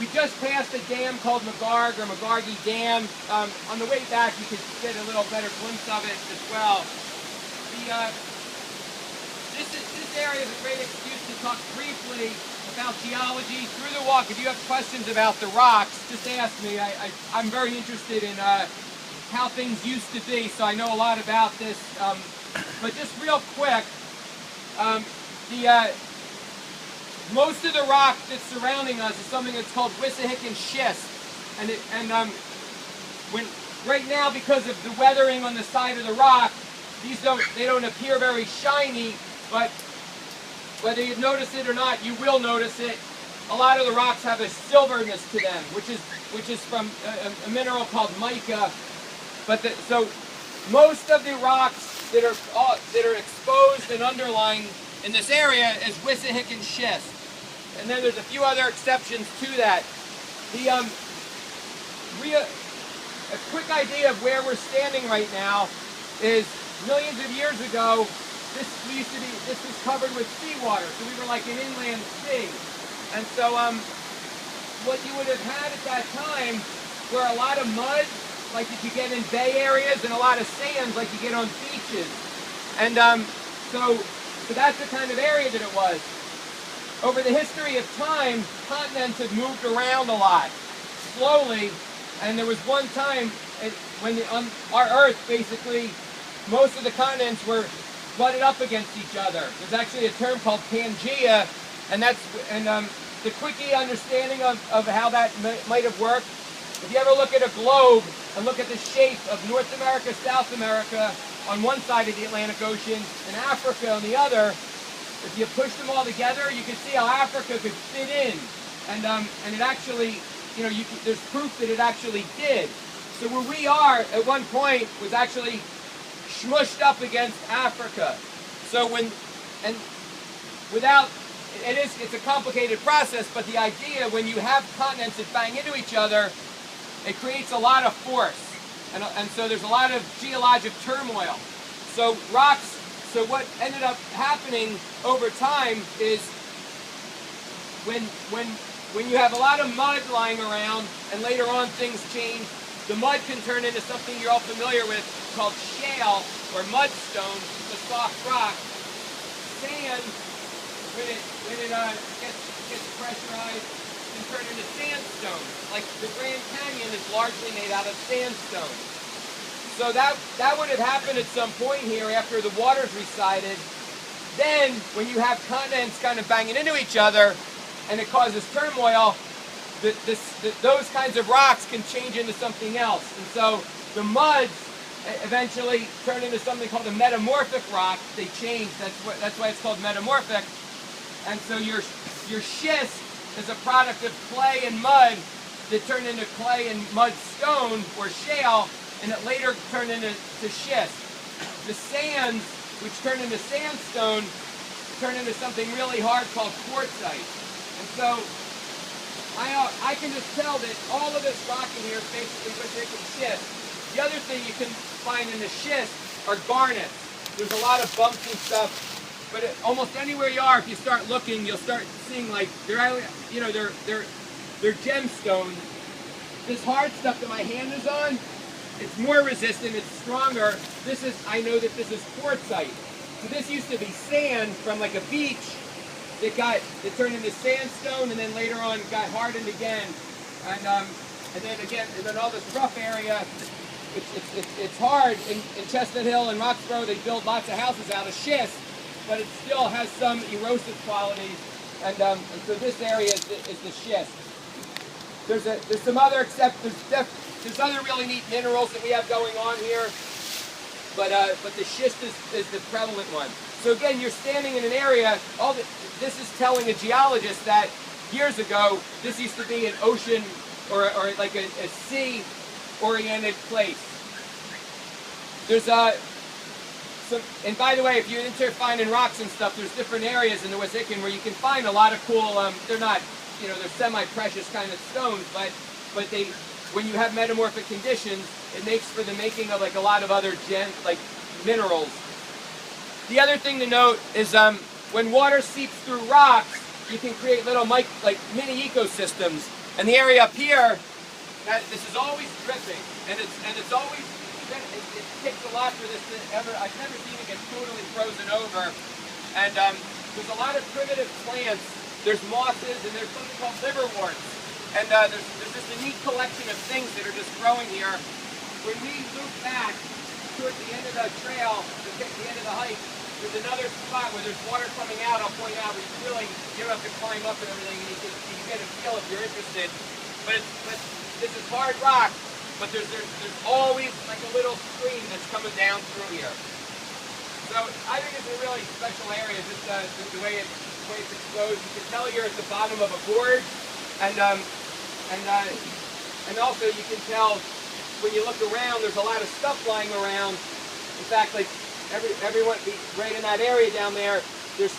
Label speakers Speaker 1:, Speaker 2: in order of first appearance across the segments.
Speaker 1: we just passed a dam called McGarg or McGargy Dam. On the way back, you could get a little better glimpse of it as well. This area is a great excuse to talk briefly about geology through the walk. If you have questions about the rocks, just ask me. I'm very interested in how things used to be, so I know a lot about this. But just real quick, most of the rock that's surrounding us is something that's called Wissahickon schist, right now, because of the weathering on the side of the rock, they don't appear very shiny, but whether you notice it or not, you will notice it. A lot of the rocks have a silverness to them, which is from a mineral called mica. So most of the rocks that are exposed and underlying in this area is Wissahickon schist. And then there's a few other exceptions to that. A quick idea of where we're standing right now is millions of years ago, this was covered with seawater, so we were like an inland sea. And so what you would have had at that time were a lot of mud, like you could get in bay areas, and a lot of sands, like you get on beaches. And so that's the kind of area that it was. Over the history of time, continents have moved around a lot, slowly, and there was one time when on our Earth, basically, most of the continents were butted up against each other. There's actually a term called Pangea, and the quickie understanding of how that might have worked. If you ever look at a globe and look at the shape of North America, South America on one side of the Atlantic Ocean and Africa on the other, if you push them all together, you can see how Africa could fit in, and it actually, there's proof that it actually did. So where we are at one point was actually smushed up against Africa. So it's a complicated process, but the idea when you have continents that bang into each other, it creates a lot of force, and so there's a lot of geologic turmoil. So what ended up happening over time is when you have a lot of mud lying around and later on things change, the mud can turn into something you're all familiar with called shale or mudstone, the soft rock. Sand, when it gets pressurized, can turn into sandstone. Like the Grand Canyon is largely made out of sandstone. So that would have happened at some point here after the waters receded. Then, when you have continents kind of banging into each other and it causes turmoil, those kinds of rocks can change into something else. And so the muds eventually turn into something called a metamorphic rock. They change. That's why it's called metamorphic. And so your schist is a product of clay and mud that turn into clay and mudstone or shale, and it later turned into schist. The sands, which turn into sandstone, turn into something really hard called quartzite. And so I can just tell that all of this rock in here is basically Wissahickon schist. The other thing you can find in the schist are garnets. There's a lot of bumps and stuff, but almost anywhere you are, if you start looking, you'll start seeing like they're gemstones. This hard stuff that my hand is on, it's more resistant, it's stronger. I know that this is quartzite. So this used to be sand from like a beach that turned into sandstone, and then later on got hardened again. And then all this rough area, it's hard. In Chestnut Hill and Roxborough, they build lots of houses out of schist, but it still has some erosive qualities. And so this area is the schist. There's some other there's other really neat minerals that we have going on here, but the schist is the prevalent one. So again, you're standing in an area. This is telling a geologist that years ago this used to be an ocean or like a sea-oriented place. There's and by the way, if you're into finding rocks and stuff, there's different areas in the Wissahickon where you can find a lot of cool. They're not, they're semi-precious kind of stones, but when you have metamorphic conditions, it makes for the making of like a lot of other minerals. The other thing to note is when water seeps through rocks, you can create little mini ecosystems. And the area up here, this is always dripping, and it's always, it takes a lot for this to ever, I've never seen it get totally frozen over. And there's a lot of primitive plants. There's mosses, and there's something called liverworts. And there's just a neat collection of things that are just growing here. When we move back towards the end of the trail, the end of the hike, there's another spot where there's water coming out, I'll point out, where you don't have to climb up and everything, and you can get a feel if you're interested. But this is hard rock, but there's always like a little stream that's coming down through here. So I think it's a really special area, just the way it's exposed. You can tell you're at the bottom of a gorge, and also you can tell when you look around, there's a lot of stuff lying around. In fact, like everyone right in that area down there, there's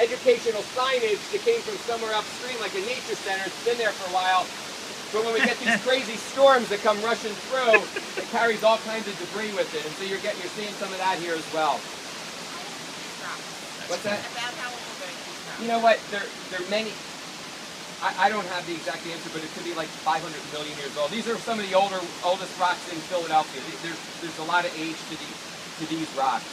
Speaker 1: educational signage that came from somewhere upstream, like a nature center. It's been there for a while. But when we get these crazy storms that come rushing through, it carries all kinds of debris with it, and so you're seeing some of that here as well. What's that?
Speaker 2: About how old are these?
Speaker 1: You know what? They're many. I don't have the exact answer, but it could be like 500 million years old. These are some of the oldest rocks in Philadelphia. There's a lot of age to these rocks.